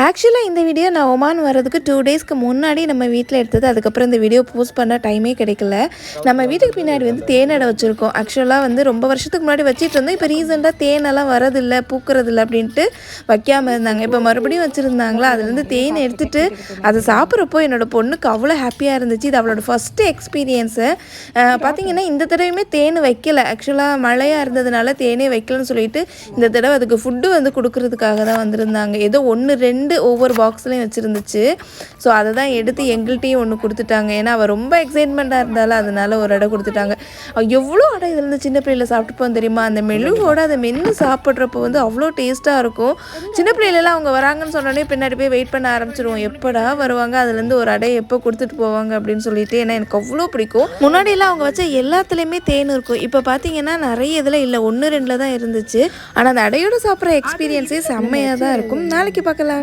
ஆக்சுவலாக இந்த வீடியோ நான் ஒமான் வரதுக்கு 2 டேஸ்க்கு முன்னாடி நம்ம வீட்டில் எடுத்தது. அதுக்கப்புறம் இந்த வீடியோ போஸ்ட் பண்ண டைமே கிடைக்கல. நம்ம வீட்டுக்கு பின்னாடி வந்து தேனடை வச்சுருக்கோம். ஆக்சுவலாக வந்து ரொம்ப வருஷத்துக்கு முன்னாடி வச்சுட்டு இருந்தோம். இப்போ ரீசெண்டாக தேனெல்லாம் வரதில்லை, பூக்கிறதில்ல அப்படின்ட்டு வைக்காமல் இருந்தாங்க. இப்போ மறுபடியும் வச்சுருந்தாங்களா, அதுலேருந்து தேன் எடுத்துகிட்டு அதை சாப்பிட்றப்போ என்னோடய பொண்ணுக்கு அவ்வளோ ஹாப்பியாக இருந்துச்சு. இது அவளோட ஃபஸ்ட்டு எக்ஸ்பீரியன்ஸு. பார்த்திங்கன்னா இந்த தடவையுமே தேன் வைக்கலை. ஆக்சுவலாக மழையாக இருந்ததுனால தேனே வைக்கலன்னு சொல்லிட்டு இந்த தடவை அதுக்கு ஃபுட்டு வந்து கொடுக்குறதுக்காக தான் வந்திருந்தாங்க. ஏதோ 1-2 ஒவ்வொரு பாக்ஸ்லையும் வச்சுருந்துச்சு. ஸோ அதை தான் எடுத்து எங்கள்கிட்டையும் ஒன்று கொடுத்துட்டாங்க. ஏன்னா அவள் ரொம்ப எக்ஸைட்மெண்ட்டாக இருந்தாலும் அதனால ஒரு அடை கொடுத்துட்டாங்க. எவ்வளோ அடை இதில் சின்ன பிள்ளையில் சாப்பிட்டுப்போம் தெரியுமா? அந்த மெழுகோடு அதை மென்று சாப்பிட்றப்போ வந்து அவ்வளோ டேஸ்ட்டாக இருக்கும். சின்ன பிள்ளைகளெல்லாம் அவங்க வராங்கன்னு சொன்னோடனே பின்னாடி போய் வெயிட் பண்ண ஆரம்பிச்சிருவோம். எப்படா வருவாங்க, அதுலேருந்து ஒரு அடையை எப்போ கொடுத்துட்டு போவாங்க அப்படின்னு சொல்லிட்டு. ஏன்னா எனக்கு அவ்வளோ பிடிக்கும். முன்னாடியெல்லாம் அவங்க வச்ச எல்லாத்துலேயுமே தேன் இருக்கும். இப்போ பார்த்தீங்கன்னா நிறைய இதில் இல்லை, 1-2 தான் இருந்துச்சு. ஆனால் அந்த அடையோடு சாப்பிட்ற எக்ஸ்பீரியன்ஸே செம்மையாக தான் இருக்கும். நாளைக்கு பார்க்கலாம்.